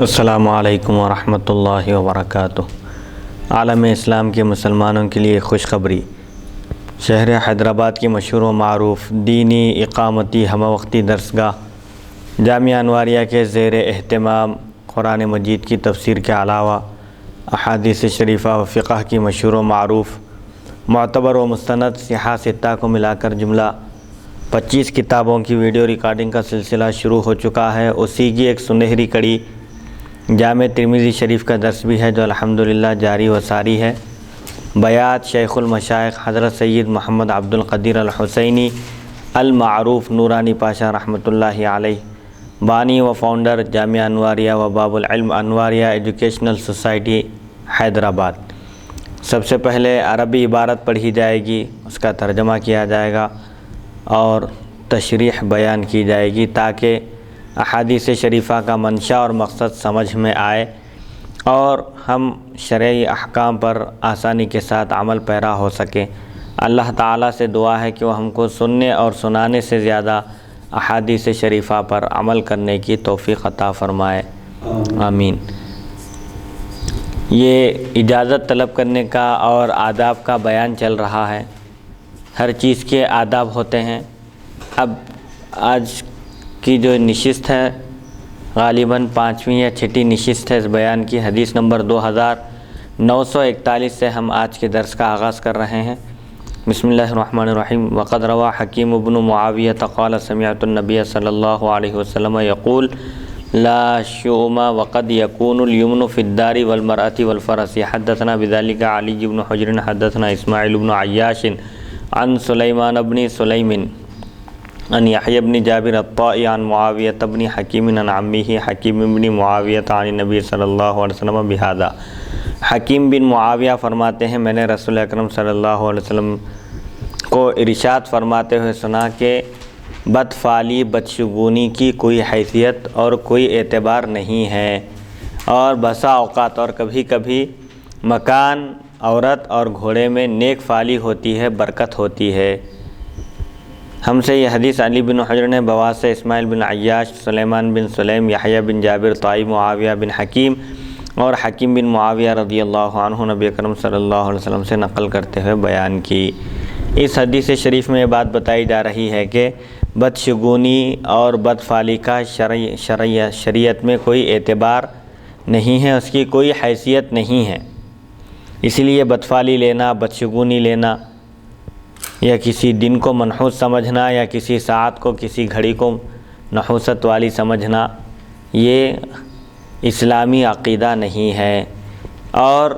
السلام علیکم ورحمۃ اللہ وبرکاتہ۔ عالم اسلام کے مسلمانوں کے لیے خوشخبری۔ شہر حیدرآباد کی مشہور و معروف دینی اقامتی ہمہ وقتی درسگاہ جامعہ انواریہ کے زیر اہتمام قرآن مجید کی تفسیر کے علاوہ احادیث شریفہ و فقہ کی مشہور و معروف معتبر و مستند صحاح ستہ کو ملا کر جملہ 25 کتابوں کی ویڈیو ریکارڈنگ کا سلسلہ شروع ہو چکا ہے۔ اسی کی ایک سنہری کڑی جامع ترمذی شریف کا درس بھی ہے جو الحمدللہ جاری و ساری ہے۔ بیات شیخ المشائخ حضرت سید محمد عبد القدیر الحسینی المعروف نورانی پاشا رحمۃ اللہ علیہ، بانی و فاؤنڈر جامعہ انواریہ و باب العلم انواریہ ایجوکیشنل سوسائٹی حیدرآباد۔ سب سے پہلے عربی عبارت پڑھی جائے گی، اس کا ترجمہ کیا جائے گا اور تشریح بیان کی جائے گی تاکہ احادیث شریفہ کا منشا اور مقصد سمجھ میں آئے اور ہم شرعی احکام پر آسانی کے ساتھ عمل پیرا ہو سکیں۔ اللہ تعالیٰ سے دعا ہے کہ وہ ہم کو سننے اور سنانے سے زیادہ احادیث شریفہ پر عمل کرنے کی توفیق عطا فرمائے، آمین۔ یہ اجازت طلب کرنے کا اور آداب کا بیان چل رہا ہے۔ ہر چیز کے آداب ہوتے ہیں۔ اب آج کی جو نشست ہے غالباً 5ویں یا 6ٹھی نشست ہے اس بیان کی، حدیث نمبر 2941 سے ہم آج کے درس کا آغاز کر رہے ہیں۔ بسم اللہ الرحمن الرحیم۔ وقد روى حکیم بن معاویہ قال سمعت النبی صلی اللہ علیہ وسلم یقول لا شؤم وقد يكون اليمن في الدار والمرأة والفرس۔ حدثنا بذلك علی بن حجر حدثنا اسماعیل بن عیاش عن سلیمان بن سلیم عن یحیی بن جابر الطائی عن معاویہ بن حکیم عن عمہ حکیم بن معاویہ عن النبی صلی اللہ علیہ وسلم بہذا۔ حکیم بن معاویہ فرماتے ہیں میں نے رسول اکرم صلی اللہ علیہ وسلم کو ارشاد فرماتے ہوئے سنا کہ بدفعلی بدشگونی کی کوئی حیثیت اور کوئی اعتبار نہیں ہے، اور بسا اوقات اور کبھی کبھی مکان، عورت اور گھوڑے میں نیک فعلی ہوتی ہے، برکت ہوتی ہے۔ ہم سے یہ حدیث علی بن حجر نے بواسطہ اسماعیل بن عیاش، سلیمان بن سلیم، یحییٰ بن جابر طائی، معاویہ بن حکیم اور حکیم بن معاویہ رضی اللہ عنہ نبی اکرم صلی اللہ علیہ وسلم سے نقل کرتے ہوئے بیان کی۔ اس حدیث شریف میں یہ بات بتائی جا رہی ہے کہ بدشگونی اور بدفعلی کا شریعت میں کوئی اعتبار نہیں ہے، اس کی کوئی حیثیت نہیں ہے۔ اسی لیے بدفعلی لینا، بدشگونی لینا یا کسی دن کو منحوس سمجھنا یا کسی ساعت کو، کسی گھڑی کو نحوست والی سمجھنا، یہ اسلامی عقیدہ نہیں ہے۔ اور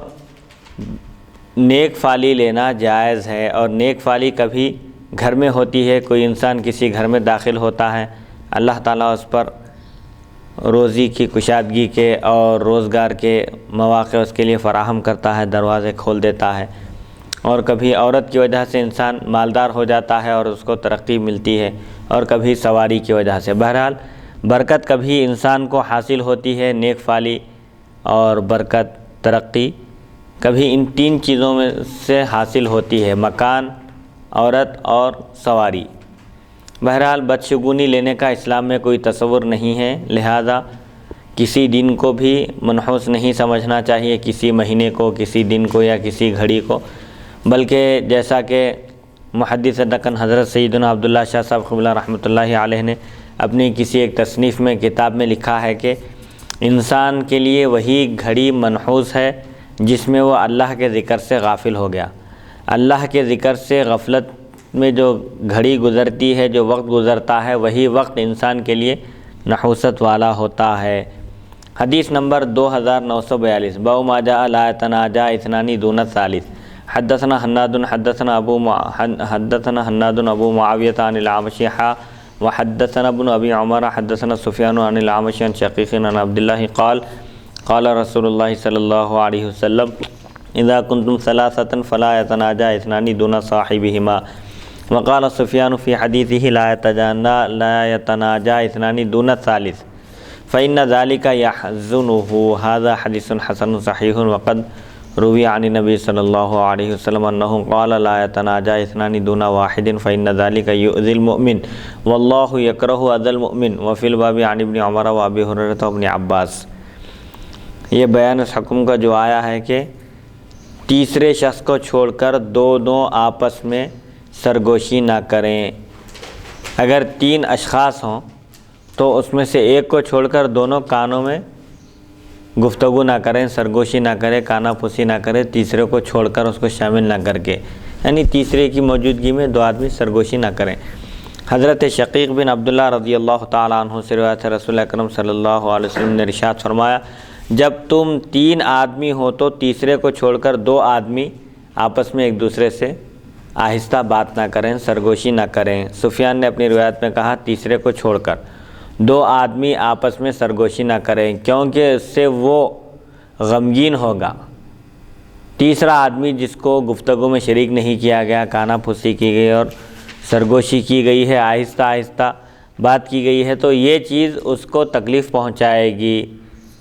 نیک فعلی لینا جائز ہے، اور نیک فعلی کبھی گھر میں ہوتی ہے۔ کوئی انسان کسی گھر میں داخل ہوتا ہے، اللہ تعالیٰ اس پر روزی کی کشادگی کے اور روزگار کے مواقع اس کے لیے فراہم کرتا ہے، دروازے کھول دیتا ہے۔ اور کبھی عورت کی وجہ سے انسان مالدار ہو جاتا ہے اور اس کو ترقی ملتی ہے، اور کبھی سواری کی وجہ سے۔ بہرحال برکت کبھی انسان کو حاصل ہوتی ہے، نیک فعلی اور برکت، ترقی کبھی ان 3 چیزوں میں سے حاصل ہوتی ہے، مکان، عورت اور سواری۔ بہرحال بدشگونی لینے کا اسلام میں کوئی تصور نہیں ہے، لہذا کسی دن کو بھی منحوس نہیں سمجھنا چاہیے، کسی مہینے کو، کسی دن کو یا کسی گھڑی کو، بلکہ جیسا کہ محدث دکن حضرت سیدنا عبداللہ شاہ صاحب قبلہ رحمۃ اللہ علیہ نے اپنی کسی ایک تصنیف میں کتاب میں لکھا ہے کہ انسان کے لیے وہی گھڑی منحوس ہے جس میں وہ اللہ کے ذکر سے غافل ہو گیا۔ اللہ کے ذکر سے غفلت میں جو گھڑی گزرتی ہے، جو وقت گزرتا ہے، وہی وقت انسان کے لیے نحوست والا ہوتا ہے۔ حدیث نمبر 2942۔ باب ما جاء لا يتناجى اثنان دون الثالث۔ حدثنا حناد ابو معاویہ عن الاعمش وحدثنا ابن ابی عمر حدثنا سفیان عن الاعمش عن شقیق عن عبد اللہ قال قال رسول اللہ صلی اللہ علیہ وسلم اذا کنتم ثلاثة فلا يتناجى اثنان دون صاحبهما۔ وقال سفیان فی حدیثه لا يتناجى اثنان دون الثالث فإن ذلك يحزنه۔ هذا حدیث حسن صحیح۔ وقد روی عن نبی صلی اللہ علیہ وسلم انہ قال لا يتناجى اثنان دون واحد فإن ذلك يؤذي المؤمن واللہ يكره اذى المؤمن۔ وفي الباب عن ابن عمر وابی ہریرہ وابن عباس۔ یہ بیان اس حکم کا جو آیا ہے کہ تیسرے شخص کو چھوڑ کر دونوں آپس میں سرگوشی نہ کریں۔ اگر 3 اشخاص ہوں تو اس میں سے ایک کو چھوڑ کر دونوں کانوں میں گفتگو نہ کریں، سرگوشی نہ کریں، کانا پھوسی نہ کریں، تیسرے کو چھوڑ کر اس کو شامل نہ کر کے، یعنی تیسرے کی موجودگی میں 2 آدمی سرگوشی نہ کریں۔ حضرت شقیق بن عبداللہ رضی اللہ تعالیٰ عنہ سے روایت ہے، رسول اکرم صلی اللہ علیہ وسلم نے ارشاد فرمایا، جب تم 3 آدمی ہو تو تیسرے کو چھوڑ کر 2 آدمی آپس میں ایک دوسرے سے آہستہ بات نہ کریں، سرگوشی نہ کریں۔ سفیان نے اپنی روایت میں کہا تیسرے کو چھوڑ کر 2 آدمی آپس میں سرگوشی نہ کریں، کیونکہ اس سے وہ غمگین ہوگا۔ تیسرا آدمی جس کو گفتگو میں شریک نہیں کیا گیا، کانا پھوسی کی گئی اور سرگوشی کی گئی ہے، آہستہ آہستہ بات کی گئی ہے، تو یہ چیز اس کو تکلیف پہنچائے گی۔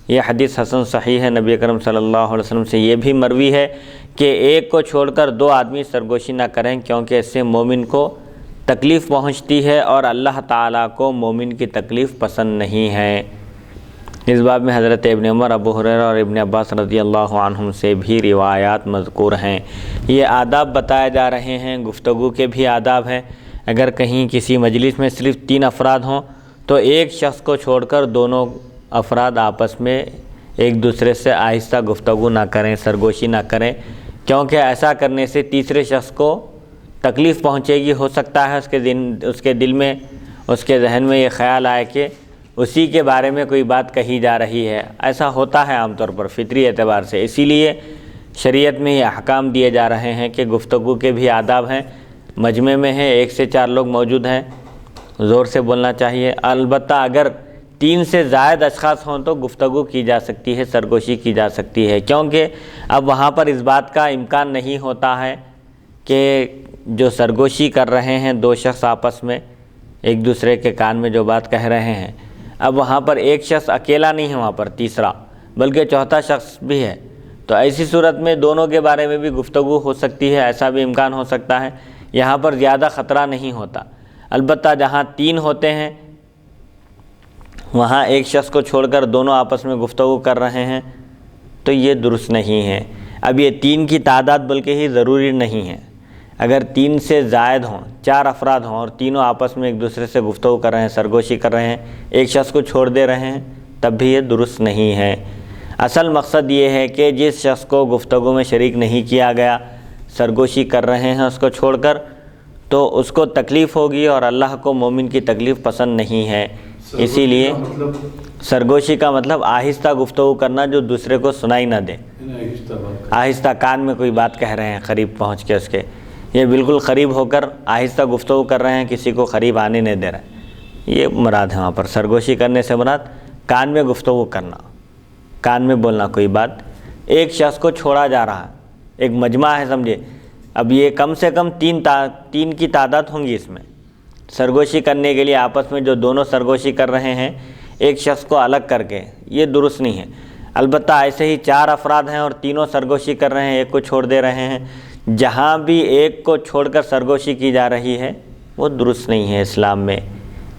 یہ حدیث حسن صحیح ہے، نبی اکرم صلی اللہ علیہ وسلم سے یہ بھی مروی ہے کہ ایک کو چھوڑ کر 2 آدمی سرگوشی نہ کریں، کیونکہ اس سے مومن کو تکلیف پہنچتی ہے اور اللہ تعالیٰ کو مومن کی تکلیف پسند نہیں ہے۔ اس باب میں حضرت ابن عمر، ابو ہریرہ اور ابن عباس رضی اللہ عنہم سے بھی روایات مذکور ہیں۔ یہ آداب بتائے جا رہے ہیں، گفتگو کے بھی آداب ہیں۔ اگر کہیں کسی مجلس میں صرف 3 افراد ہوں تو ایک شخص کو چھوڑ کر دونوں افراد آپس میں ایک دوسرے سے آہستہ گفتگو نہ کریں، سرگوشی نہ کریں، کیونکہ ایسا کرنے سے تیسرے شخص کو تکلیف پہنچے گی۔ ہو سکتا ہے اس کے دل میں، اس کے ذہن میں یہ خیال آئے کہ اسی کے بارے میں کوئی بات کہی جا رہی ہے۔ ایسا ہوتا ہے عام طور پر فطری اعتبار سے، اسی لیے شریعت میں یہ احکام دیے جا رہے ہیں کہ گفتگو کے بھی آداب ہیں۔ مجمع میں ہے، 1 سے 4 لوگ موجود ہیں، زور سے بولنا چاہیے۔ البتہ اگر 3 سے زائد اشخاص ہوں تو گفتگو کی جا سکتی ہے، سرگوشی کی جا سکتی ہے، کیونکہ اب وہاں پر اس بات کا امکان نہیں ہوتا ہے کہ جو سرگوشی کر رہے ہیں 2 شخص آپس میں ایک دوسرے کے کان میں جو بات کہہ رہے ہیں، اب وہاں پر ایک شخص اکیلا نہیں ہے، وہاں پر تیسرا بلکہ چوتھا شخص بھی ہے، تو ایسی صورت میں دونوں کے بارے میں بھی گفتگو ہو سکتی ہے، ایسا بھی امکان ہو سکتا ہے۔ یہاں پر زیادہ خطرہ نہیں ہوتا۔ البتہ جہاں 3 ہوتے ہیں وہاں ایک شخص کو چھوڑ کر دونوں آپس میں گفتگو کر رہے ہیں تو یہ درست نہیں ہے۔ اب یہ 3 کی تعداد بلکہ ہی ضروری نہیں ہے۔ اگر 3 سے زائد ہوں، 4 افراد ہوں اور تینوں آپس میں ایک دوسرے سے گفتگو کر رہے ہیں، سرگوشی کر رہے ہیں، ایک شخص کو چھوڑ دے رہے ہیں، تب بھی یہ درست نہیں ہے۔ اصل مقصد یہ ہے کہ جس شخص کو گفتگو میں شریک نہیں کیا گیا، سرگوشی کر رہے ہیں اس کو چھوڑ کر، تو اس کو تکلیف ہوگی اور اللہ کو مومن کی تکلیف پسند نہیں ہے۔ اسی لیے سرگوشی کا مطلب آہستہ گفتگو کرنا جو دوسرے کو سنائی نہ دے، آہستہ کان میں کوئی بات کہہ رہے ہیں قریب پہنچ کے، اس کے یہ بالکل قریب ہو کر آہستہ گفتگو کر رہے ہیں، کسی کو قریب آنے نہیں دے رہے، یہ مراد ہے۔ وہاں پر سرگوشی کرنے سے مراد کان میں گفتگو کرنا، کان میں بولنا کوئی بات۔ ایک شخص کو چھوڑا جا رہا ہے، ایک مجمع ہے سمجھے، اب یہ کم سے کم 3 کی تعداد ہوں گی اس میں سرگوشی کرنے کے لیے، آپس میں جو دونوں سرگوشی کر رہے ہیں ایک شخص کو الگ کر کے، یہ درست نہیں ہے۔ البتہ ایسے ہی 4 افراد ہیں اور تینوں سرگوشی کر رہے ہیں، ایک کو چھوڑ دے رہے ہیں، جہاں بھی ایک کو چھوڑ کر سرگوشی کی جا رہی ہے وہ درست نہیں ہے اسلام میں،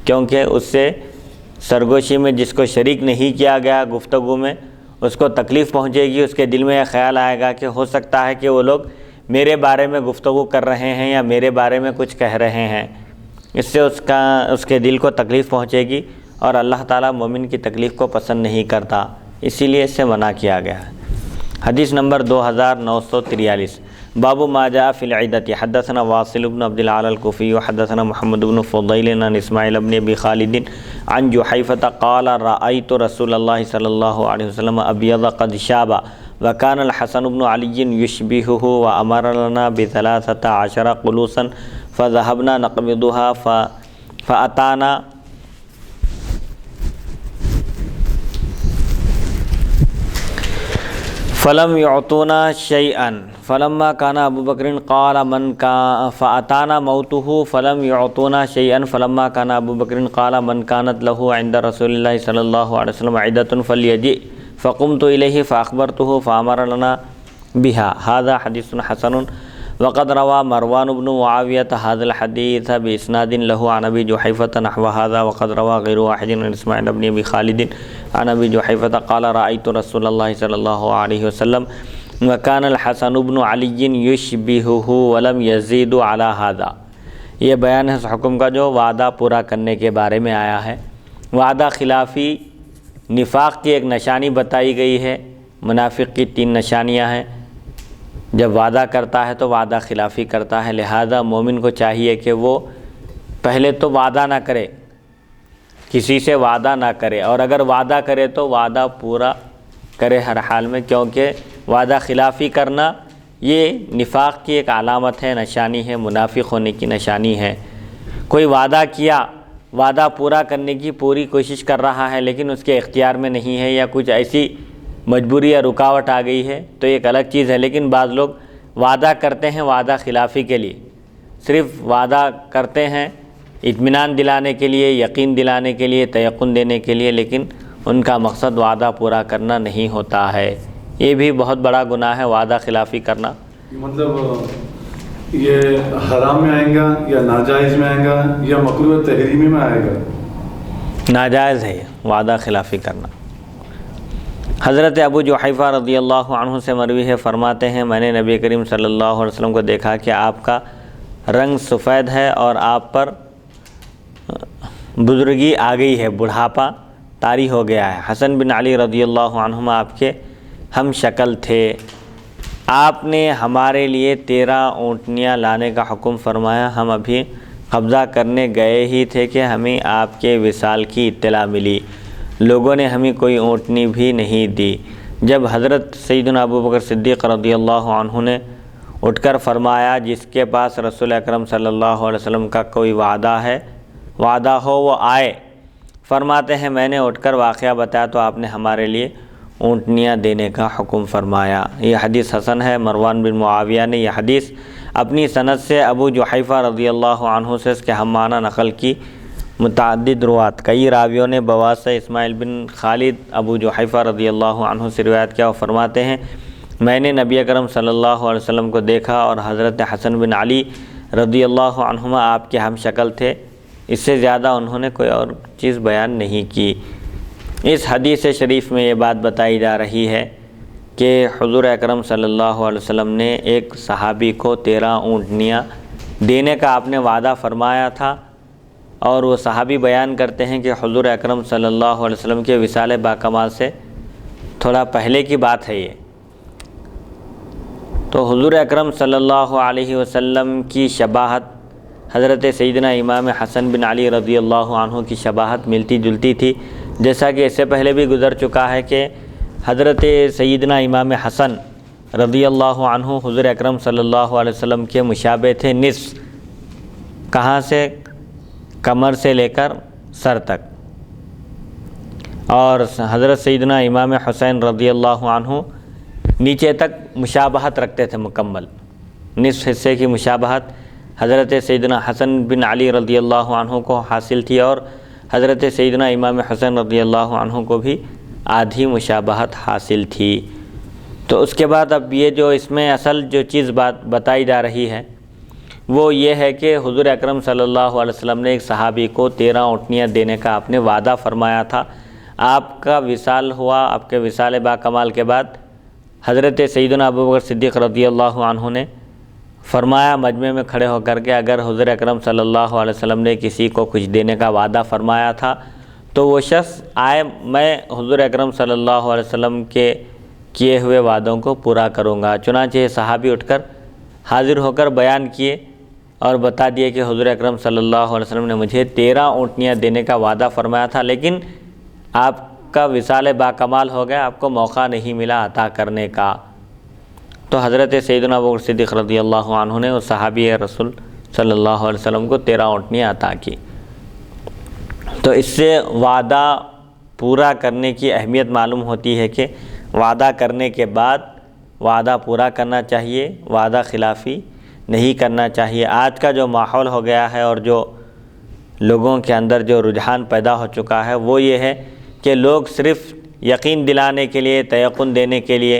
کیونکہ اس سے سرگوشی میں جس کو شریک نہیں کیا گیا گفتگو میں اس کو تکلیف پہنچے گی، اس کے دل میں یہ خیال آئے گا کہ ہو سکتا ہے کہ وہ لوگ میرے بارے میں گفتگو کر رہے ہیں یا میرے بارے میں کچھ کہہ رہے ہیں، اس سے اس کے دل کو تکلیف پہنچے گی اور اللہ تعالیٰ مومن کی تکلیف کو پسند نہیں کرتا، اسی لیے اس سے منع کیا گیا ہے۔ حدیث نمبر 2943، باب ما جاء فی العدۃ، حدثنا واصل بن عبد الاعلی الکوفی حدثنا محمد بن فضیل عن اسماعیل بن ابی خالد عن جحیفۃ قال رأیت رسول اللہ صلی اللہ علیہ وسلم ابیض قد شاب وکان الحسن بن علی یشبہہ وامر لنا ب13 قلوصا فذهبنا نقبضها فأتانا فلم يعطونا شيئا فلما كان أبو بكر قال من كان فأتانا موته فلم يعطونا شيئا فلما كان أبو بكر قال من كانت له عند رسول الله صلى الله عليه وسلم عدة فليجئ فقمت إليه فأخبرته فأمر لنا بها۔ هذا حديث حسن وقد روا مروان بن معاویہ هذا الحديث بإسناد له عن أبي جحيفة نحو هذا وقد روا غير واحد عن إسماعيل بن أبي خالد عن أبي جحيفة قال رأيت رسول الله صلى الله عليه وسلم وكان الحسن بن علي يشبهه ولم يزيد على هذا۔ یہ بیان ہے اس حکم کا جو وعدہ پورا کرنے کے بارے میں آیا ہے۔ وعدہ خلافی نفاق کی ایک نشانی بتائی گئی ہے۔ منافق کی 3 نشانیاں ہیں۔ جب وعدہ کرتا ہے تو وعدہ خلافی کرتا ہے، لہذا مومن کو چاہیے کہ وہ پہلے تو وعدہ نہ کرے، کسی سے وعدہ نہ کرے، اور اگر وعدہ کرے تو وعدہ پورا کرے ہر حال میں، کیونکہ وعدہ خلافی کرنا یہ نفاق کی ایک علامت ہے، نشانی ہے، منافق ہونے کی نشانی ہے۔ کوئی وعدہ کیا، وعدہ پورا کرنے کی پوری کوشش کر رہا ہے لیکن اس کے اختیار میں نہیں ہے، یا کچھ ایسی مجبوری یا رکاوٹ آ گئی ہے تو ایک الگ چیز ہے، لیکن بعض لوگ وعدہ کرتے ہیں وعدہ خلافی کے لیے، صرف وعدہ کرتے ہیں اطمینان دلانے کے لیے، یقین دلانے کے لیے، تیقن دینے کے لیے، لیکن ان کا مقصد وعدہ پورا کرنا نہیں ہوتا ہے۔ یہ بھی بہت بڑا گناہ ہے وعدہ خلافی کرنا۔ مطلب یہ حرام میں آئے گا یا ناجائز میں آئے گا یا مکروہ تحریمی میں آئے گا؟ ناجائز ہے وعدہ خلافی کرنا۔ حضرت ابو جحیفہ رضی اللہ عنہ سے مروی ہے، فرماتے ہیں میں نے نبی کریم صلی اللہ علیہ وسلم کو دیکھا کہ آپ کا رنگ سفید ہے اور آپ پر بزرگی آ گئی ہے، بڑھاپا طاری ہو گیا ہے۔ حسن بن علی رضی اللہ عنہما آپ کے ہم شکل تھے۔ آپ نے ہمارے لیے 13 اونٹنیاں لانے کا حکم فرمایا۔ ہم ابھی قبضہ کرنے گئے ہی تھے کہ ہمیں آپ کے وصال کی اطلاع ملی۔ لوگوں نے ہمیں کوئی اونٹنی بھی نہیں دی۔ جب حضرت سیدنا ابو بکر صدیق رضی اللہ عنہ نے اٹھ کر فرمایا جس کے پاس رسول اکرم صلی اللہ علیہ وسلم کا کوئی وعدہ ہو وہ آئے۔ فرماتے ہیں میں نے اٹھ کر واقعہ بتایا تو آپ نے ہمارے لیے اونٹنیاں دینے کا حکم فرمایا۔ یہ حدیث حسن ہے۔ مروان بن معاویہ نے یہ حدیث اپنی سند سے ابو جحیفہ رضی اللہ عنہ سے اس کے ہم معنی نقل کی۔ متعدد روات، کئی راویوں نے بواسطہ اسماعیل بن خالد ابو جحیفہ رضی اللہ عنہ سے روایت کیا۔ وہ فرماتے ہیں میں نے نبی اکرم صلی اللہ علیہ وسلم کو دیکھا اور حضرت حسن بن علی رضی اللہ عنہما آپ کے ہم شکل تھے۔ اس سے زیادہ انہوں نے کوئی اور چیز بیان نہیں کی۔ اس حدیث شریف میں یہ بات بتائی جا رہی ہے کہ حضور اکرم صلی اللہ علیہ وسلم نے ایک صحابی کو 13 اونٹنیاں دینے کا آپ نے وعدہ فرمایا تھا، اور وہ صحابی بیان کرتے ہیں کہ حضور اکرم صلی اللہ علیہ وسلم کے وصال باکمال سے تھوڑا پہلے کی بات ہے یہ۔ تو حضور اکرم صلی اللہ علیہ وسلم کی شباہت حضرت سیدنا امام حسن بن علی رضی اللہ عنہ کی شباہت ملتی جلتی تھی، جیسا کہ اس سے پہلے بھی گزر چکا ہے کہ حضرت سیدنا امام حسن رضی اللہ عنہ حضور اکرم صلی اللہ علیہ وسلم کے مشابہ تھے نصف، کہاں سے؟ کمر سے لے کر سر تک، اور حضرت سیدنا امام حسین رضی اللہ عنہ نیچے تک مشابہت رکھتے تھے، مکمل نصف حصے کی مشابہت حضرت سیدنا حسن بن علی رضی اللہ عنہ کو حاصل تھی، اور حضرت سیدنا امام حسین رضی اللہ عنہ کو بھی آدھی مشابہت حاصل تھی۔ تو اس کے بعد اب یہ جو اس میں اصل جو چیز بتائی جا رہی ہے وہ یہ ہے کہ حضور اکرم صلی اللہ علیہ وسلم نے ایک صحابی کو 13 اونٹنیاں دینے کا آپ نے وعدہ فرمایا تھا۔ آپ کا وصال ہوا، آپ کے وصال باکمال کے بعد حضرت سیدنا ابو بکر صدیق رضی اللہ عنہ نے فرمایا مجمع میں کھڑے ہو کر کے اگر حضور اکرم صلی اللہ علیہ وسلم نے کسی کو کچھ دینے کا وعدہ فرمایا تھا تو وہ شخص آئے، میں حضور اکرم صلی اللہ علیہ وسلم کے کیے ہوئے وعدوں کو پورا کروں گا۔ چنانچہ صحابی اٹھ کر حاضر ہو کر بیان کیے اور بتا دیے کہ حضور اکرم صلی اللہ علیہ وسلم نے مجھے 13 اونٹنیاں دینے کا وعدہ فرمایا تھا، لیکن آپ کا وصال باکمال ہو گیا، آپ کو موقع نہیں ملا عطا کرنے کا۔ تو حضرت سیدنا ابو بکر صدیق رضی اللہ عنہ نے اس صحابی رسول صلی اللہ علیہ وسلم کو 13 اونٹنیاں عطا کی۔ تو اس سے وعدہ پورا کرنے کی اہمیت معلوم ہوتی ہے کہ وعدہ کرنے کے بعد وعدہ پورا کرنا چاہیے، وعدہ خلافی نہیں کرنا چاہیے۔ آج کا جو ماحول ہو گیا ہے اور جو لوگوں کے اندر جو رجحان پیدا ہو چکا ہے وہ یہ ہے کہ لوگ صرف یقین دلانے کے لیے، تیقن دینے کے لیے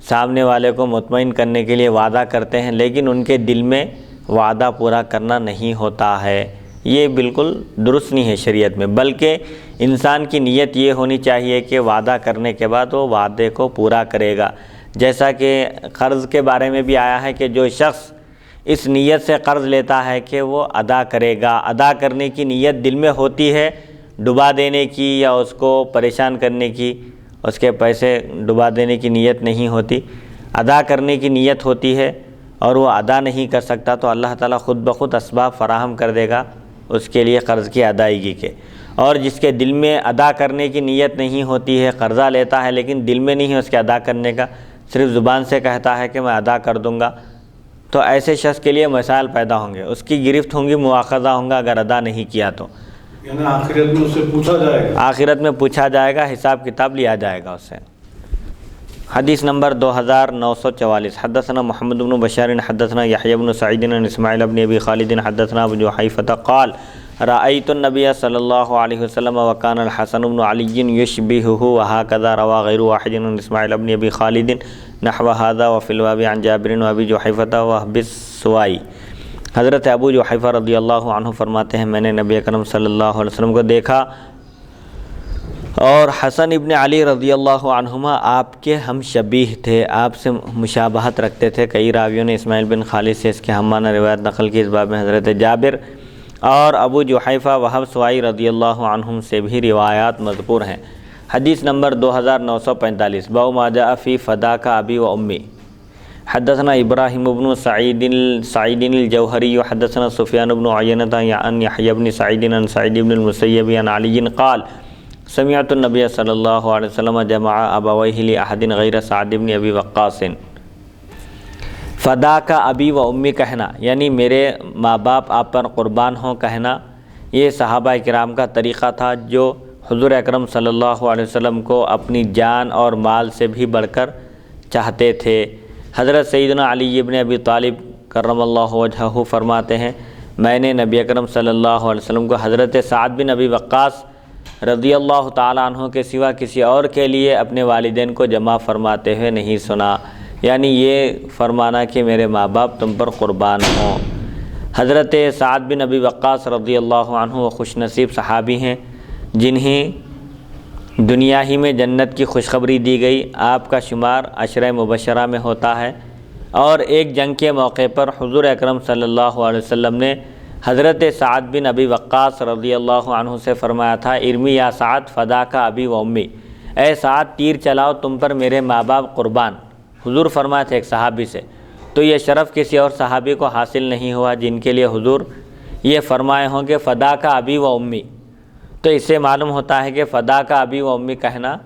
سامنے والے کو مطمئن کرنے کے لیے وعدہ کرتے ہیں لیکن ان کے دل میں وعدہ پورا کرنا نہیں ہوتا ہے، یہ بالکل درست نہیں ہے شریعت میں، بلکہ انسان کی نیت یہ ہونی چاہیے کہ وعدہ کرنے کے بعد وہ وعدے کو پورا کرے گا۔ جیسا کہ قرض کے بارے میں بھی آیا ہے کہ جو شخص اس نیت سے قرض لیتا ہے کہ وہ ادا کرے گا، ادا کرنے کی نیت دل میں ہوتی ہے، ڈبا دینے کی یا اس کو پریشان کرنے کی، اس کے پیسے ڈبا دینے کی نیت نہیں ہوتی، ادا کرنے کی نیت ہوتی ہے اور وہ ادا نہیں کر سکتا تو اللہ تعالیٰ خود بخود اسباب فراہم کر دے گا اس کے لیے قرض کی ادائیگی کے۔ اور جس کے دل میں ادا کرنے کی نیت نہیں ہوتی ہے، قرضہ لیتا ہے لیکن دل میں نہیں ہے اس کے ادا کرنے کا، صرف زبان سے کہتا ہے کہ میں ادا کر دوں گا، تو ایسے شخص کے لیے مسائل پیدا ہوں گے، اس کی گرفت ہوں گی، مواخذہ ہوں گا اگر ادا نہیں کیا تو، یعنی آخرت میں اس سے پوچھا جائے گا، آخرت میں پوچھا جائے گا، حساب کتاب لیا جائے گا اس سے۔ حدیث نمبر 2944 حدثنا محمد بن بشار حدثنا یحیی بن سعید عن اسماعیل بن ابی خالد حدثنا ابو جحیفہ قال رأیت النبی صلی اللہ علیہ وسلم وکان الحسن بن علی یشبہہ وہکذا روا غیر واحد عن اسماعیل بن ابی خالد نحو هذا وفی الباب عن جابر وابی جحیفہ وہب السوائی۔ حضرت ابو جحیفہ رضی اللہ عنہ فرماتے ہیں میں نے نبی اکرم صلی اللہ علیہ وسلم کو دیکھا اور حسن ابن علی رضی اللہ عنہما آپ کے ہم شبیہ تھے، آپ سے مشابہت رکھتے تھے۔ کئی راویوں نے اسماعیل بن خالد سے اس کے ہم معنی روایت نقل کی، اس باب میں حضرت جابر اور ابو جحیفہ وہب سوائی رضی اللہ عنہم سے بھی روایات مذکور ہیں۔ حدیث نمبر 2945 باب ما جاء فی فداک ابی و امی۔ حدثنا ابراہیم بن سعید الجوہری حدثنا سفیان بن عیینۃ عن یحیی بن سعید عن سعید بن المسیب عن علی قال سمعت النبی صلی اللہ علیہ وسلم جمع ابویہ لأحد غیر سعد بن ابی وقاص۔ فدا کا ابی و امی کہنا یعنی میرے ماں باپ آپ پر قربان ہوں کہنا، یہ صحابہ کرام کا طریقہ تھا جو حضور اکرم صلی اللہ علیہ وسلم کو اپنی جان اور مال سے بھی بڑھ کر چاہتے تھے۔ حضرت سیدنا علی بن ابی طالب کرم اللہ وجہہ فرماتے ہیں میں نے نبی اکرم صلی اللہ علیہ وسلم کو حضرت سعد بن ابی وقاص رضی اللہ تعالیٰ عنہ کے سوا کسی اور کے لیے اپنے والدین کو جمع فرماتے ہوئے نہیں سنا، یعنی یہ فرمانا کہ میرے ماں باپ تم پر قربان ہوں۔ حضرت سعد بن ابی وقاص رضی اللہ عنہ وہ خوش نصیب صحابی ہیں جنہیں دنیا ہی میں جنت کی خوشخبری دی گئی، آپ کا شمار عشرہ مبشرہ میں ہوتا ہے، اور ایک جنگ کے موقع پر حضور اکرم صلی اللہ علیہ وسلم نے حضرت سعد بن ابی وقاص رضی اللہ عنہ سے فرمایا تھا ارمی یا سعد فدا کا ابی و امی، اے سعد تیر چلاؤ تم پر میرے ماں باپ قربان، حضور فرمایا تھے ایک صحابی سے۔ تو یہ شرف کسی اور صحابی کو حاصل نہیں ہوا جن کے لیے حضور یہ فرمائے ہوں کہ فدا کا ابی و امی، تو اس سے معلوم ہوتا ہے کہ فدا کا ابی و امی کہنا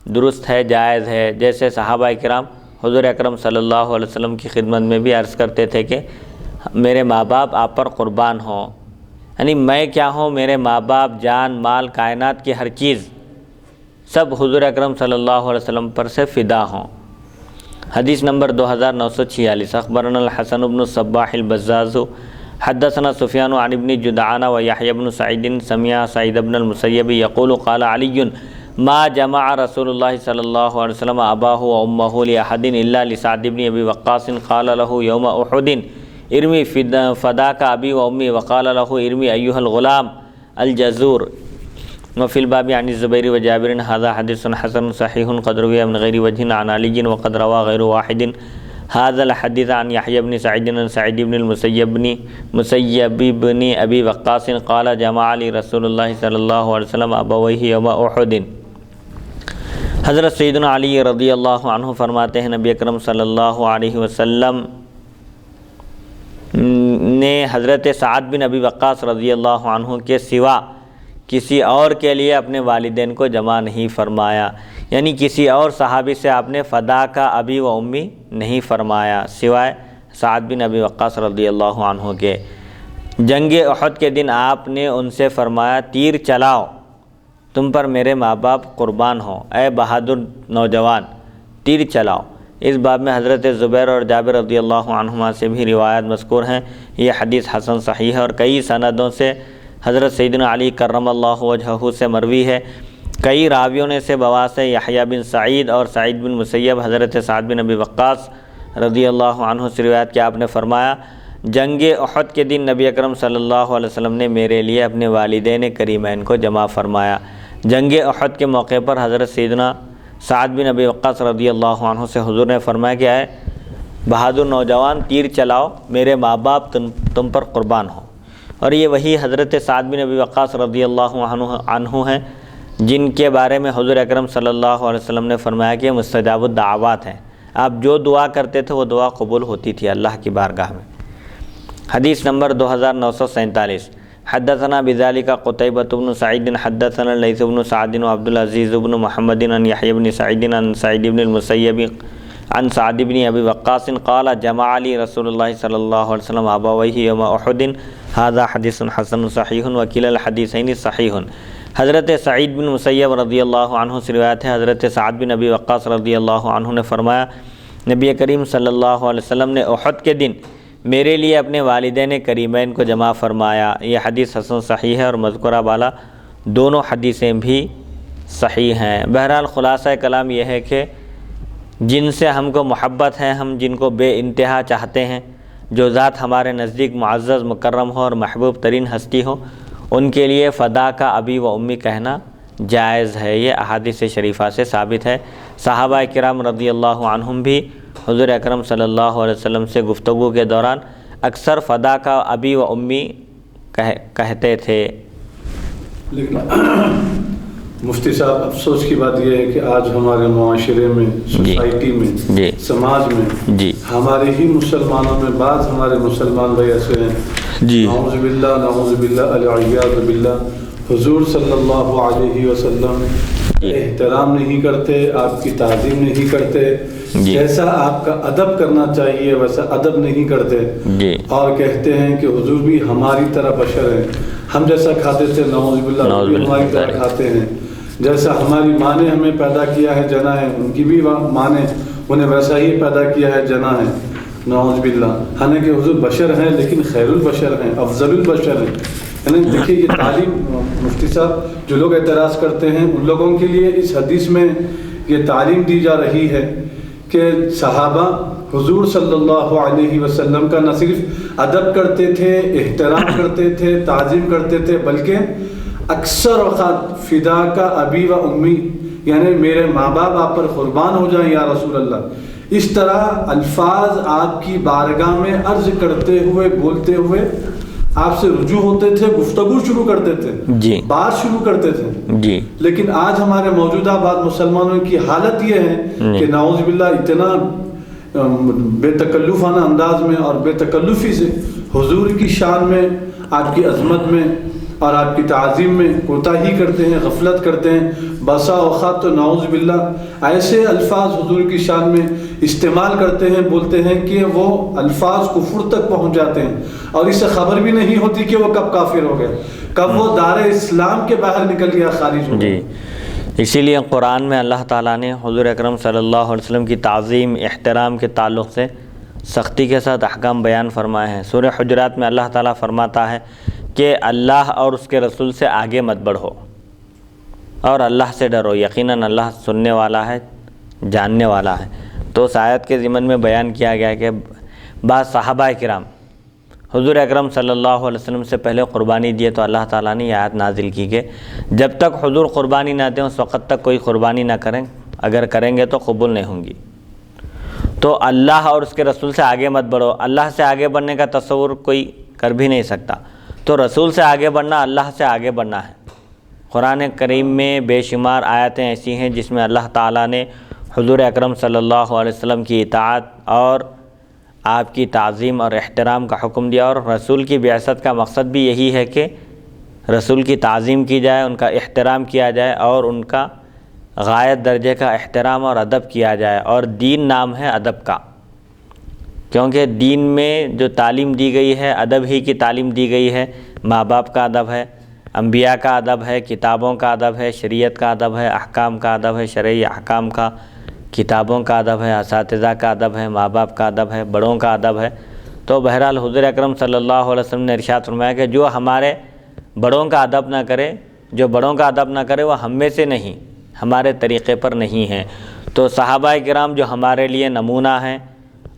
درست ہے، جائز ہے، جیسے صحابہ کرام حضور اکرم صلی اللہ علیہ وسلم کی خدمت میں بھی عرض کرتے تھے کہ میرے ماں باپ آپ پر قربان ہوں، یعنی میں کیا ہوں، میرے ماں باپ، جان مال، کائنات کی ہر چیز سب حضور اکرم صلی اللہ علیہ وسلم پر سے فدا ہوں۔ حدیث نمبر 2946 اخبرنا الحسن بن الصباح البزاز حدثنا سفیان عن ابن جدعان ویحیی بن سعید سمع سعید بن المسیب یقول قال علی ما جمع رسول اللہ صلی اللہ علیہ وسلم اباہ و امہ لأحد الا لسعد بن ابی وقاص قال له یوم احد ارمی فداک ابی و امی وقال له ارمی ایها الغلام الجزور وفی الباب عن الزبیر وجابر هذا حدیث حسن صحیح قد روی من غیر وجہ عن علی وقد روا غیر واحد هذا الحدیث عن یحیی بن سعید عن سعید بن المسیب بن ابی وقاص قال جمع لی رسول اللہ صلی اللہ علیہ وسلم ابویہ یوم احد۔ حضرت سیدنا علی رضی اللہ عنہ فرماتے ہیں نبی اکرم صلی اللہ علیہ وسلم نے حضرت سعد بن ابی وقاص رضی اللہ عنہ کے سوا کسی اور کے لیے اپنے والدین کو جمع نہیں فرمایا، یعنی کسی اور صحابی سے آپ نے فدا کا ابی و امی نہیں فرمایا سوائے سعد بن ابی وقاص رضی اللہ عنہ کے۔ جنگ احد کے دن آپ نے ان سے فرمایا تیر چلاؤ تم پر میرے ماں باپ قربان ہوں، اے بہادر نوجوان تیر چلاؤ۔ اس باب میں حضرت زبیر اور جابر رضی اللہ عنہما سے بھی روایات مذکور ہیں۔ یہ حدیث حسن صحیح ہے اور کئی سندوں سے حضرت سیدنا علی کرم اللہ وجہہ سے مروی ہے۔ کئی راویوں نے سے بواس یحییٰ بن سعید اور سعید بن مسیب حضرت سعد بن ابی وقاص رضی اللہ عنہ سے روایت کہ آپ نے فرمایا جنگ احد کے دن نبی اکرم صلی اللہ علیہ وسلم نے میرے لیے اپنے والدین کریمین کو جمع فرمایا۔ جنگ احد کے موقع پر حضرت سیدنا سعد بن ابی وقاص رضی اللہ عنہ سے حضور نے فرمایا کہ اے بہادر نوجوان تیر چلاؤ، میرے ماں باپ تم پر قربان ہوں۔ اور یہ وہی حضرت سعد بن ابی وقاص رضی اللہ عنہ ہیں جن کے بارے میں حضور اکرم صلی اللہ علیہ وسلم نے فرمایا کہ مستجاب الدعوات ہیں، آپ جو دعا کرتے تھے وہ دعا قبول ہوتی تھی اللہ کی بارگاہ میں۔ حدیث نمبر 2947 حدثنا بذلك قتيبة بن سعيد حدثنا الليث بن سعد وعبد العزيز بن محمد عن يحيى بن سعيد عن سعيد بن المسيب عن سعد بن ابي وقاص قال جمع لي رسول الله صلى الله عليه وسلم ابويه يوم احد هذا حديث حسن صحيح وكلا الحديثين صحيح۔ حضرت سعید بن مسیب رضی اللہ عنہ سے روایت ہے حضرت سعد بن ابی وقاص رضی اللہ عنہ نے فرمایا نبی کریم صلی اللہ علیہ وسلم نے احد کے دن میرے لیے اپنے والدین کریمین کو جمع فرمایا۔ یہ حدیث حسن صحیح ہے اور مذکورہ بالا دونوں حدیثیں بھی صحیح ہیں۔ بہرحال خلاصہ کلام یہ ہے کہ جن سے ہم کو محبت ہے، ہم جن کو بے انتہا چاہتے ہیں، جو ذات ہمارے نزدیک معزز مکرم ہو اور محبوب ترین ہستی ہو، ان کے لیے فدا کا ابی و امی کہنا جائز ہے۔ یہ احادیث شریفہ سے ثابت ہے۔ صحابہ کرام رضی اللہ عنہم بھی حضور اکرم صلی اللہ علیہ وسلم سے گفتگو کے دوران اکثر فدا کا ابی و امی کہتے تھے۔ لیکن مفتی صاحب افسوس کی بات یہ ہے کہ آج ہمارے معاشرے میں، سوسائٹی میں، سماج میں ہمارے ہی مسلمانوں میں بعض ہمارے مسلمان بھائی ایسے ہیں نعوذ باللہ العیاذ باللہ حضور صلی اللہ علیہ وسلم احترام نہیں کرتے، آپ کی تعظیم نہیں کرتے، جیسا آپ کا ادب کرنا چاہیے ویسا ادب نہیں کرتے، اور کہتے ہیں کہ حضور بھی ہماری طرح بشر ہیں، ہم جیسا کھاتے تھے نعوذ باللہ وہ بھی ہماری طرح کھاتے ہیں، جیسا ہماری ماں نے ہمیں پیدا کیا ہے جنا ہے، ان کی بھی ماں نے انہیں ویسا ہی پیدا کیا ہے جنا ہے نعوذ باللہ۔ حالانکہ حضور بشر ہیں لیکن خیر البشر ہیں، افضل البشر ہیں۔ یعنی دیکھیے یہ تعلیم مفتی صاحب جو لوگ اعتراض کرتے ہیں ان لوگوں کے لیے اس حدیث میں یہ تعلیم دی جا رہی ہے کہ صحابہ حضور صلی اللہ علیہ وسلم کا نہ صرف ادب کرتے تھے، احترام کرتے تھے، تعظیم کرتے تھے، بلکہ اکثر اوقات فدا کا ابی و امی یعنی میرے ماں باپ آپ پر قربان ہو جائیں یا رسول اللہ، اس طرح الفاظ آپ کی بارگاہ میں عرض کرتے ہوئے بولتے ہوئے آپ سے رجوع ہوتے تھے، گفتگو شروع کرتے تھے، بات شروع کرتے تھے۔ لیکن آج ہمارے موجودہ بعض مسلمانوں کی حالت یہ ہے کہ نعوذ باللہ اتنا بے تکلفانہ انداز میں اور بے تکلفی سے حضور کی شان میں، آپ کی عظمت میں اور آپ کی تعظیم میں کوتاہی کرتے ہیں، غفلت کرتے ہیں۔ بسا اوقات تو نعوذ باللہ ایسے الفاظ حضور کی شان میں استعمال کرتے ہیں، بولتے ہیں کہ وہ الفاظ کفر تک پہنچ جاتے ہیں اور اسے خبر بھی نہیں ہوتی کہ وہ کب کافر ہو گیا، کب وہ دار اسلام کے باہر نکل گیا، خارج ہو گیا۔ اسی لیے قرآن میں اللہ تعالیٰ نے حضور اکرم صلی اللہ علیہ وسلم کی تعظیم، احترام کے تعلق سے سختی کے ساتھ احکام بیان فرمائے ہیں۔ سورہ حجرات میں اللہ تعالیٰ فرماتا ہے کہ اللہ اور اس کے رسول سے آگے مت بڑھو اور اللہ سے ڈرو، یقیناً اللہ سننے والا ہے، جاننے والا ہے۔ تو اس آیت کے ضمن میں بیان کیا گیا کہ بعض صحابہ کرام حضور اکرم صلی اللہ علیہ وسلم سے پہلے قربانی دیے تو اللہ تعالیٰ نے یہ آیت نازل کی کہ جب تک حضور قربانی نہ دیں اس وقت تک کوئی قربانی نہ کریں، اگر کریں گے تو قبول نہیں ہوں گی۔ تو اللہ اور اس کے رسول سے آگے مت بڑھو، اللہ سے آگے بڑھنے کا تصور کوئی کر بھی نہیں سکتا، تو رسول سے آگے بڑھنا اللہ سے آگے بڑھنا ہے۔ قرآن کریم میں بے شمار آیتیں ایسی ہیں جس میں اللہ تعالیٰ نے حضور اکرم صلی اللہ علیہ وسلم کی اطاعت اور آپ کی تعظیم اور احترام کا حکم دیا، اور رسول کی بعثت کا مقصد بھی یہی ہے کہ رسول کی تعظیم کی جائے، ان کا احترام کیا جائے اور ان کا غایت درجے کا احترام اور ادب کیا جائے۔ اور دین نام ہے ادب کا، کیونکہ دین میں جو تعلیم دی گئی ہے ادب ہی کی تعلیم دی گئی ہے۔ ماں باپ کا ادب ہے، انبیاء کا ادب ہے، کتابوں کا ادب ہے، شریعت کا ادب ہے، احکام کا ادب ہے، شرعی احکام کا، کتابوں کا ادب ہے، اساتذہ کا ادب ہے، ماں باپ کا ادب ہے، بڑوں کا ادب ہے۔ تو بہرحال حضور اکرم صلی اللہ علیہ وسلم نے ارشاد فرمایا کہ جو ہمارے بڑوں کا ادب نہ کرے جو بڑوں کا ادب نہ کرے وہ ہم میں سے نہیں، ہمارے طریقے پر نہیں ہے۔ تو صحابہ کرام جو ہمارے لیے نمونہ ہیں،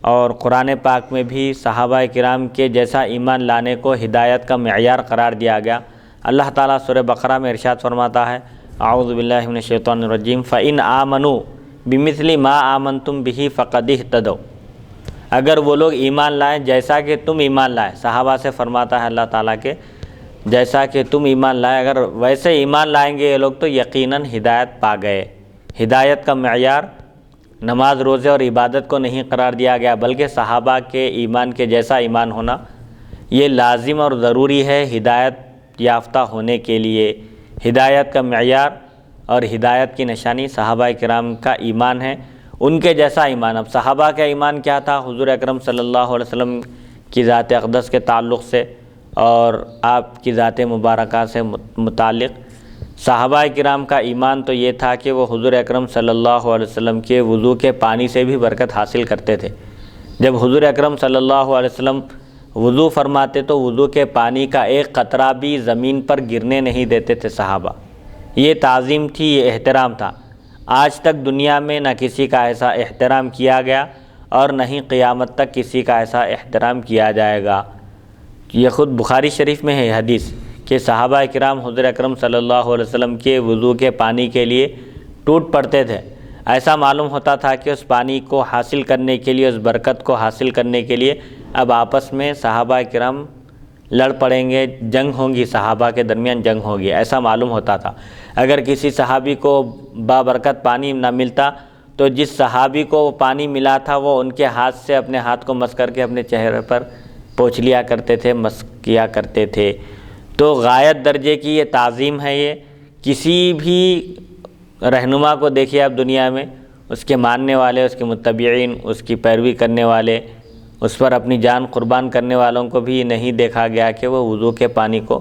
اور قرآن پاک میں بھی صحابہ کرام کے جیسا ایمان لانے کو ہدایت کا معیار قرار دیا گیا۔ اللہ تعالیٰ سورہ بقرہ میں ارشاد فرماتا ہے، اعوذ باللہ من الشیطان الرجیم، فَإِنْ آمَنُوا بِمِثْلِ مَا آمَنْتُمْ بِهِ فَقَدِ اهْتَدَوْا، اگر وہ لوگ ایمان لائیں جیسا کہ تم ایمان لائے، صحابہ سے فرماتا ہے اللہ تعالیٰ کہ جیسا کہ تم ایمان لائے، اگر ویسے ایمان لائیں گے یہ لوگ تو یقیناً ہدایت پا گئے۔ ہدایت کا معیار نماز روزے اور عبادت کو نہیں قرار دیا گیا، بلکہ صحابہ کے ایمان کے جیسا ایمان ہونا یہ لازم اور ضروری ہے ہدایت یافتہ ہونے کے لیے۔ ہدایت کا معیار اور ہدایت کی نشانی صحابہ کرام کا ایمان ہے، ان کے جیسا ایمان۔ اب صحابہ کا ایمان کیا تھا حضور اکرم صلی اللہ علیہ وسلم کی ذات اقدس کے تعلق سے اور آپ کی ذات مبارکہ سے متعلق؟ صحابہ کرام کا ایمان تو یہ تھا کہ وہ حضور اکرم صلی اللہ علیہ وسلم کے وضو کے پانی سے بھی برکت حاصل کرتے تھے۔ جب حضور اکرم صلی اللہ علیہ وسلم وضو فرماتے تو وضو کے پانی کا ایک قطرہ بھی زمین پر گرنے نہیں دیتے تھے صحابہ۔ یہ تعظیم تھی، یہ احترام تھا۔ آج تک دنیا میں نہ کسی کا ایسا احترام کیا گیا اور نہ ہی قیامت تک کسی کا ایسا احترام کیا جائے گا۔ یہ خود بخاری شریف میں ہے حدیث کہ صحابہ کرام حضور اکرم صلی اللہ علیہ وسلم کے وضو کے پانی کے لیے ٹوٹ پڑتے تھے۔ ایسا معلوم ہوتا تھا کہ اس پانی کو حاصل کرنے کے لیے، اس برکت کو حاصل کرنے کے لیے اب آپس میں صحابہ کرام لڑ پڑیں گے، جنگ ہوں گی، صحابہ کے درمیان جنگ ہوگی، ایسا معلوم ہوتا تھا۔ اگر کسی صحابی کو بابرکت پانی نہ ملتا تو جس صحابی کو وہ پانی ملا تھا وہ ان کے ہاتھ سے اپنے ہاتھ کو مس کر کے اپنے چہرے پر پوچھ لیا کرتے تھے، مس کیا کرتے تھے۔ تو غایت درجے کی یہ تعظیم ہے۔ یہ کسی بھی رہنما کو دیکھیے آپ دنیا میں، اس کے ماننے والے، اس کے متبعین، اس کی پیروی کرنے والے، اس پر اپنی جان قربان کرنے والوں کو بھی نہیں دیکھا گیا کہ وہ وضو کے پانی کو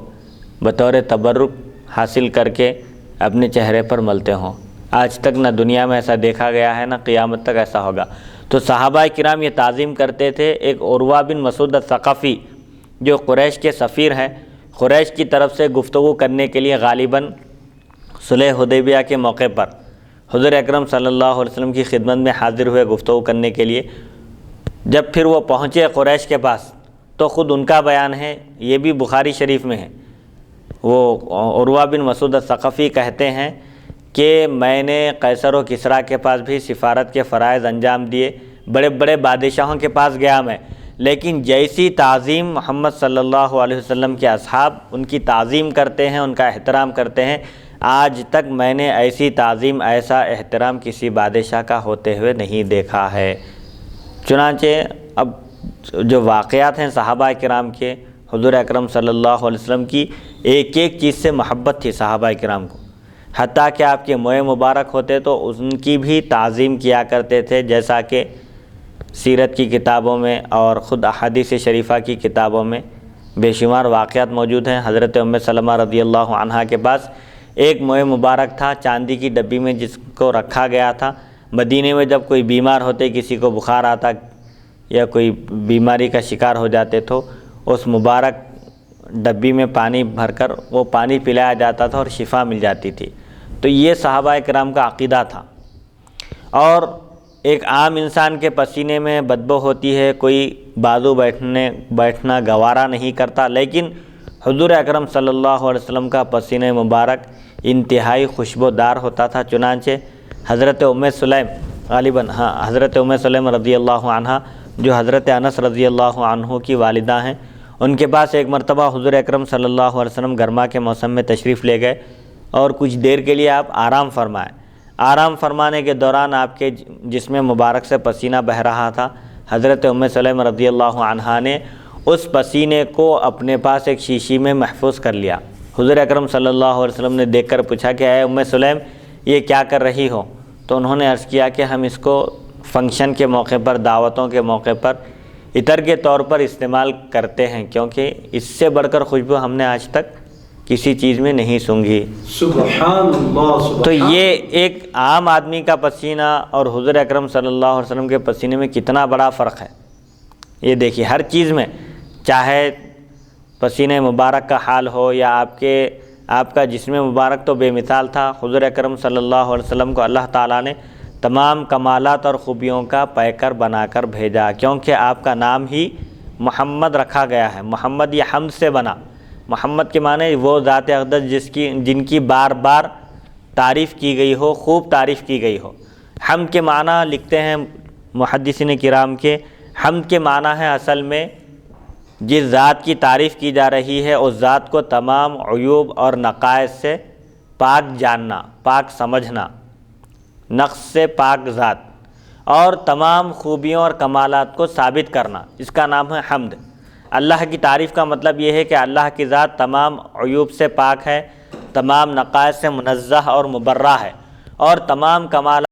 بطور تبرک حاصل کر کے اپنے چہرے پر ملتے ہوں۔ آج تک نہ دنیا میں ایسا دیکھا گیا ہے، نہ قیامت تک ایسا ہوگا۔ تو صحابہ کرام یہ تعظیم کرتے تھے۔ ایک عروہ بن مسعود الثقفی جو قریش کے سفیر ہیں، قریش کی طرف سے گفتگو کرنے کے لیے غالباً صلح حدیبیہ کے موقع پر حضور اکرم صلی اللہ علیہ وسلم کی خدمت میں حاضر ہوئے گفتگو کرنے کے لیے۔ جب پھر وہ پہنچے قریش کے پاس تو خود ان کا بیان ہے، یہ بھی بخاری شریف میں ہے۔ وہ عروہ بن مسعود الثقفی کہتے ہیں کہ میں نے قیصر و کسریٰ کے پاس بھی سفارت کے فرائض انجام دیے، بڑے بڑے بادشاہوں کے پاس گیا میں، لیکن جیسی تعظیم محمد صلی اللہ علیہ وسلم کے اصحاب ان کی تعظیم کرتے ہیں، ان کا احترام کرتے ہیں، آج تک میں نے ایسی تعظیم، ایسا احترام کسی بادشاہ کا ہوتے ہوئے نہیں دیکھا ہے۔ چنانچہ اب جو واقعات ہیں صحابہ کرام کے، حضور اکرم صلی اللہ علیہ وسلم کی ایک ایک چیز سے محبت تھی صحابہ کرام کو، حتیٰ کہ آپ کے موئے مبارک ہوتے تو ان کی بھی تعظیم کیا کرتے تھے، جیسا کہ سیرت کی کتابوں میں اور خود احادیث شریفہ کی کتابوں میں بے شمار واقعات موجود ہیں۔ حضرت ام سلمہ رضی اللہ عنہا کے پاس ایک موئے مبارک تھا چاندی کی ڈبی میں، جس کو رکھا گیا تھا۔ مدینے میں جب کوئی بیمار ہوتے، کسی کو بخار آتا یا کوئی بیماری کا شکار ہو جاتے تو اس مبارک ڈبی میں پانی بھر کر وہ پانی پلایا جاتا تھا اور شفا مل جاتی تھی۔ تو یہ صحابہ کرام کا عقیدہ تھا۔ اور ایک عام انسان کے پسینے میں بدبو ہوتی ہے، کوئی بازو بیٹھنا گوارا نہیں کرتا، لیکن حضور اکرم صلی اللہ علیہ وسلم کا پسینہ مبارک انتہائی خوشبودار ہوتا تھا۔ چنانچہ حضرت ام سلیم حضرت ام سلیم رضی اللہ عنہ جو حضرت انس رضی اللہ عنہ کی والدہ ہیں، ان کے پاس ایک مرتبہ حضور اکرم صلی اللہ علیہ وسلم گرما کے موسم میں تشریف لے گئے اور کچھ دیر کے لیے آپ آرام فرمائے۔ آرام فرمانے کے دوران آپ کے جسم مبارک سے پسینہ بہہ رہا تھا۔ حضرت ام سلیم رضی اللہ عنہا نے اس پسینے کو اپنے پاس ایک شیشی میں محفوظ کر لیا۔ حضور اکرم صلی اللہ علیہ وسلم نے دیکھ کر پوچھا کہ اے ام سلیم یہ کیا کر رہی ہو؟ تو انہوں نے عرض کیا کہ ہم اس کو فنکشن کے موقع پر، دعوتوں کے موقع پر عطر کے طور پر استعمال کرتے ہیں، کیونکہ اس سے بڑھ کر خوشبو ہم نے آج تک کسی چیز میں نہیں سونگھی۔ سبحان اللہ۔ تو یہ ایک عام آدمی کا پسینہ اور حضور اکرم صلی اللہ علیہ وسلم کے پسینے میں کتنا بڑا فرق ہے، یہ دیکھیے۔ ہر چیز میں، چاہے پسینہ مبارک کا حال ہو یا آپ کے آپ کا جسم مبارک تو بے مثال تھا. حضور اکرم صلی اللہ علیہ وسلم کو اللہ تعالیٰ نے تمام کمالات اور خوبیوں کا پیکر بنا کر بھیجا، کیونکہ آپ کا نام ہی محمد رکھا گیا ہے. محمد یہ حمد سے بنا. محمد کے معنی وہ ذات اقدس جن کی بار بار تعریف کی گئی ہو، خوب تعریف کی گئی ہو. حمد کے معنی لکھتے ہیں محدثین کرام کے، حمد کے معنی ہے اصل میں جس ذات کی تعریف کی جا رہی ہے اس ذات کو تمام عیوب اور نقائص سے پاک جاننا، پاک سمجھنا، نقص سے پاک ذات، اور تمام خوبیوں اور کمالات کو ثابت کرنا، اس کا نام ہے حمد. اللہ کی تعریف کا مطلب یہ ہے کہ اللہ کی ذات تمام عیوب سے پاک ہے، تمام نقائص سے منزہ اور مبرہ ہے، اور تمام کمالات